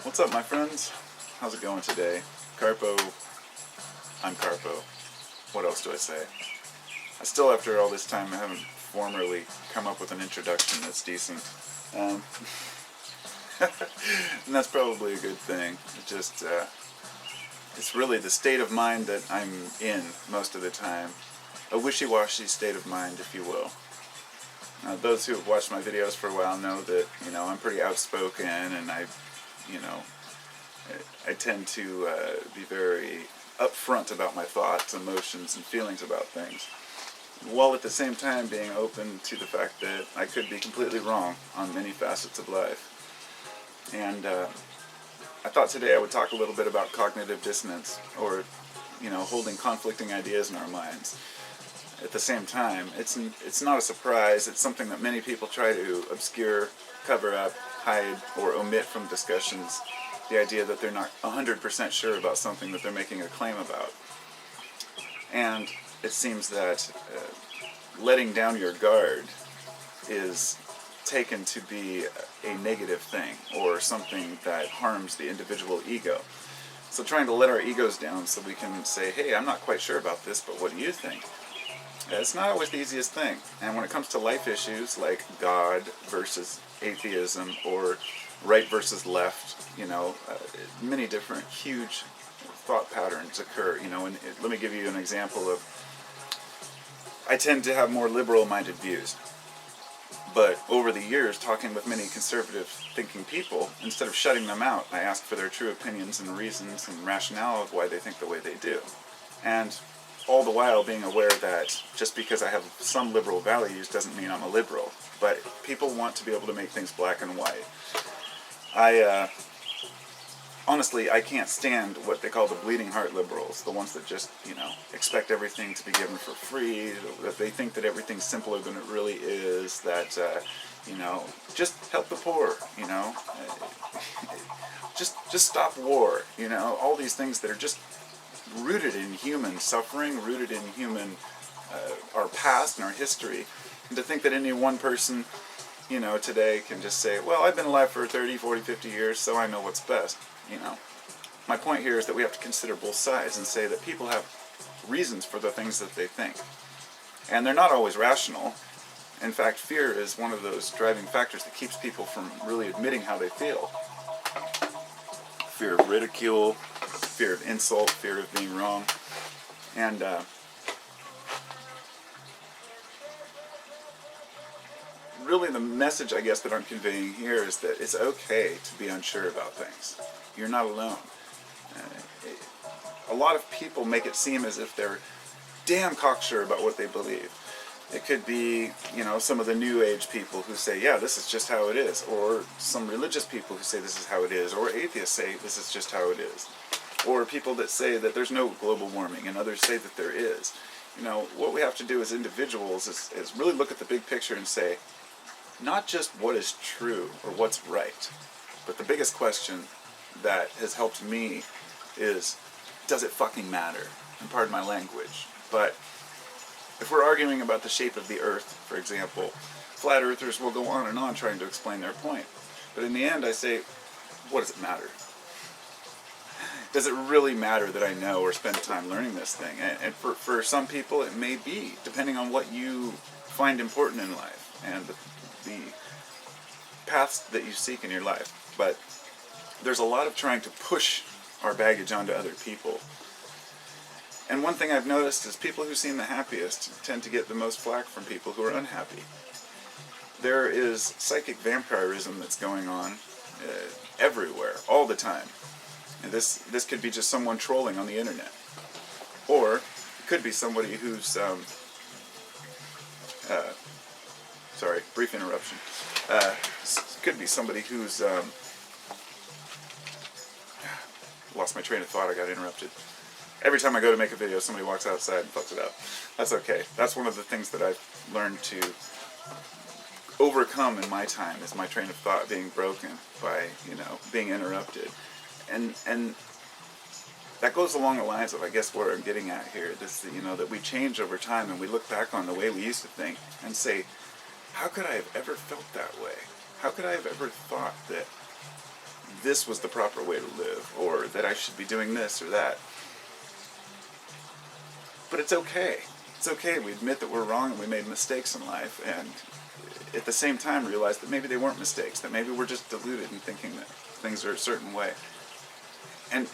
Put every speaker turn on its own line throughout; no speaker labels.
What's up, my friends? How's it going today? Carpo, I'm Carpo. What else do I say? I still, after all this time, I haven't formally come up with an introduction that's decent. And that's probably a good thing. It's really the state of mind that I'm in most of the time. A wishy-washy state of mind, if you will. Those who have watched my videos for a while know that, I'm pretty outspoken, and I tend to be very upfront about my thoughts, emotions, and feelings about things, while at the same time being open to the fact that I could be completely wrong on many facets of life. And I thought today I would talk a little bit about cognitive dissonance, or holding conflicting ideas in our minds. At the same time, it's not a surprise. It's something that many people try to obscure, cover up, hide, or omit from discussions. The idea that they're not 100% sure about something that they're making a claim about. And it seems that letting down your guard is taken to be a negative thing, or something that harms the individual ego. So trying to let our egos down so we can say, hey, I'm not quite sure about this, but what do you think? It's not always the easiest thing. And when it comes to life issues like God versus atheism, or right versus left, many different huge thought patterns occur. And let me give you an example of, I tend to have more liberal-minded views. But over the years, talking with many conservative thinking people, instead of shutting them out, I ask for their true opinions and reasons and rationale of why they think the way they do. And all the while being aware that just because I have some liberal values doesn't mean I'm a liberal. But people want to be able to make things black and white. Honestly, I can't stand what they call the bleeding heart liberals, the ones that just, expect everything to be given for free, that they think that everything's simpler than it really is, that, just help the poor, just stop war, all these things that are just rooted in human suffering, rooted in human, our past and our history, and to think that any one person, today can just say, well, I've been alive for 30, 40, 50 years, so I know what's best. My point here is that we have to consider both sides and say that people have reasons for the things that they think. And they're not always rational. In fact, fear is one of those driving factors that keeps people from really admitting how they feel. Fear of ridicule, fear of insult, fear of being wrong. And really the message, I guess, that I'm conveying here is that it's okay to be unsure about things. You're not alone. A lot of people make it seem as if they're damn cocksure about what they believe. It could be, some of the New Age people who say, yeah, this is just how it is. Or some religious people who say this is how it is. Or atheists say this is just how it is. Or people that say that there's no global warming and others say that there is. What we have to do as individuals is really look at the big picture and say, not just what is true or what's right, but the biggest question that has helped me is, does it fucking matter? And pardon my language, but if we're arguing about the shape of the earth, for example, flat earthers will go on and on trying to explain their point. But in the end I say, what does it matter? Does it really matter that I know or spend time learning this thing? And for some people it may be, depending on what you find important in life and the paths that you seek in your life. But there's a lot of trying to push our baggage onto other people. And one thing I've noticed is people who seem the happiest tend to get the most flack from people who are unhappy. There is psychic vampirism that's going on everywhere, all the time. And this could be just someone trolling on the internet. Or it could be somebody who's, sorry, brief interruption. Could be somebody who's, lost my train of thought, I got interrupted. Every time I go to make a video, somebody walks outside and fucks it up. That's okay. That's one of the things that I've learned to overcome in my time, is my train of thought being broken by, being interrupted. And that goes along the lines of, I guess, where I'm getting at here. This, that we change over time and we look back on the way we used to think and say, how could I have ever felt that way? How could I have ever thought that this was the proper way to live, or that I should be doing this or that. But it's okay. It's okay. We admit that we're wrong and we made mistakes in life, and at the same time realize that maybe they weren't mistakes, that maybe we're just deluded in thinking that things are a certain way.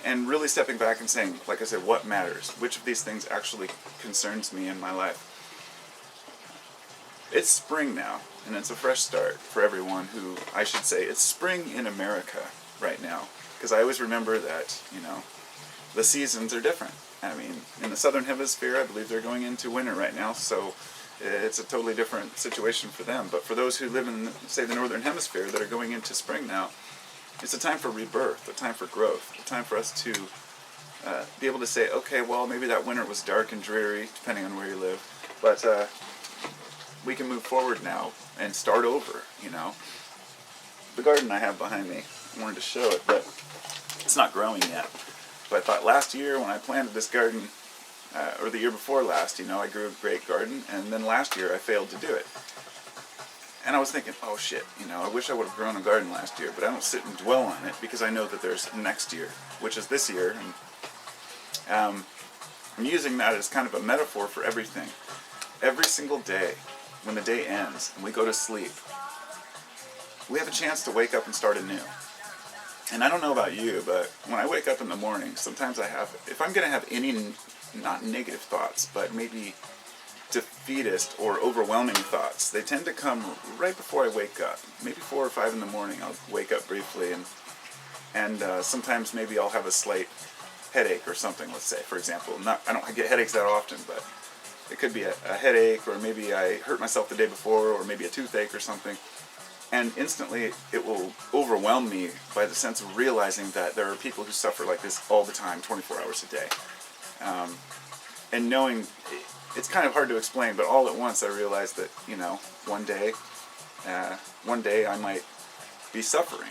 And really stepping back and saying, like I said, what matters? Which of these things actually concerns me in my life? It's spring now, and it's a fresh start for everyone who, I should say, it's spring in America right now. Because I always remember that, the seasons are different. I mean, in the southern hemisphere, I believe they're going into winter right now, so it's a totally different situation for them. But for those who live in, say, the northern hemisphere that are going into spring now, it's a time for rebirth, a time for growth, a time for us to be able to say, okay, well, maybe that winter was dark and dreary, depending on where you live, but we can move forward now and start over, The garden I have behind me, I wanted to show it, but it's not growing yet. But I thought last year when I planted this garden, or the year before last, I grew a great garden, and then last year I failed to do it. And I was thinking, oh shit, I wish I would have grown a garden last year, but I don't sit and dwell on it because I know that there's next year, which is this year, and I'm using that as kind of a metaphor for everything. Every single day, when the day ends and we go to sleep, we have a chance to wake up and start anew. And I don't know about you, but when I wake up in the morning, sometimes if I'm going to have any, not negative thoughts, but maybe defeatist or overwhelming thoughts, they tend to come right before I wake up. Maybe 4 or 5 in the morning I'll wake up briefly, and sometimes maybe I'll have a slight headache or something, let's say, for example. I don't get headaches that often, but it could be a headache, or maybe I hurt myself the day before, or maybe a toothache or something. And instantly it will overwhelm me by the sense of realizing that there are people who suffer like this all the time, 24 hours a day. And knowing, it's kind of hard to explain, but all at once I realized that, one day I might be suffering,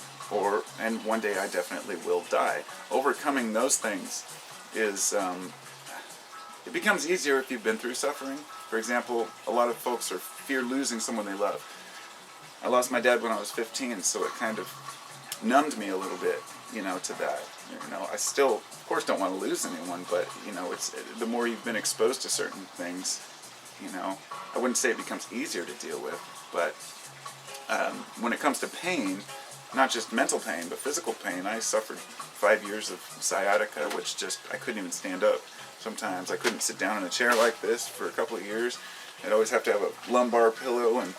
and one day I definitely will die. Overcoming those things is, it becomes easier if you've been through suffering. For example, a lot of folks fear losing someone they love. I lost my dad when I was 15, so it kind of numbed me a little bit, to that. I still, of course, don't want to lose anyone, but, it's the more you've been exposed to certain things, I wouldn't say it becomes easier to deal with, but when it comes to pain, not just mental pain, but physical pain, I suffered 5 years of sciatica, which I couldn't even stand up. Sometimes I couldn't sit down in a chair like this for a couple of years. I'd always have to have a lumbar pillow, and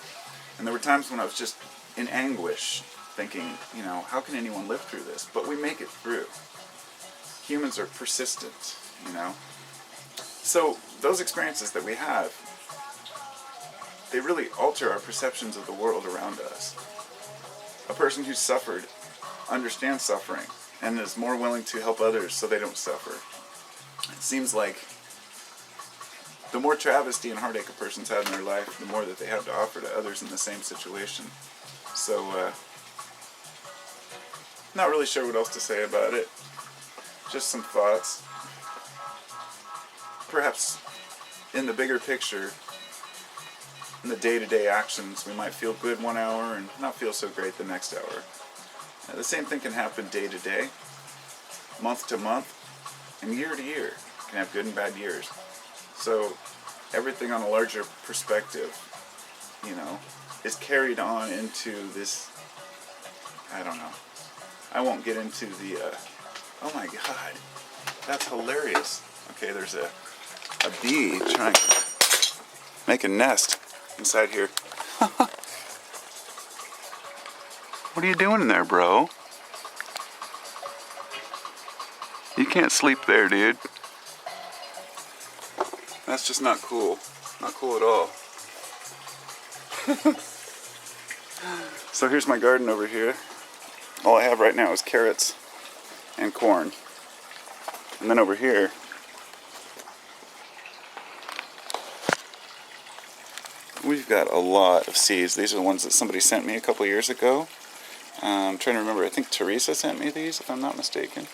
there were times when I was just in anguish, thinking, how can anyone live through this? But we make it through. Humans are persistent, So those experiences that we have, they really alter our perceptions of the world around us. A person who's suffered understands suffering and is more willing to help others so they don't suffer. It seems like the more travesty and heartache a person's had in their life, the more that they have to offer to others in the same situation. So, not really sure what else to say about it. Just some thoughts. Perhaps in the bigger picture, in the day-to-day actions, we might feel good 1 hour and not feel so great the next hour. The same thing can happen day to day, month to month, and year to year. You can have good and bad years. So everything on a larger perspective, is carried on into this, I don't know. I won't get into the, oh my God, that's hilarious. Okay, there's a bee trying to make a nest inside here. What are you doing in there, bro? You can't sleep there, dude. That's just not cool. Not cool at all. So here's my garden over here. All I have right now is carrots and corn. And then over here, we've got a lot of seeds. These are the ones that somebody sent me a couple years ago. I'm trying to remember, I think Teresa sent me these, if I'm not mistaken.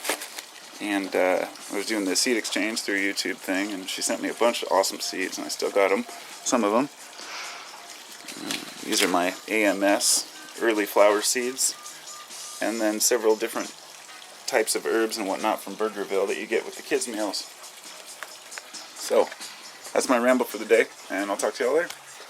And I was doing the seed exchange through a YouTube thing, and she sent me a bunch of awesome seeds, and I still got them, some of them. These are my AMS early flower seeds. and then several different types of herbs and whatnot from Burgerville that you get with the kids' meals. So, that's my ramble for the day, and I'll talk to y'all later.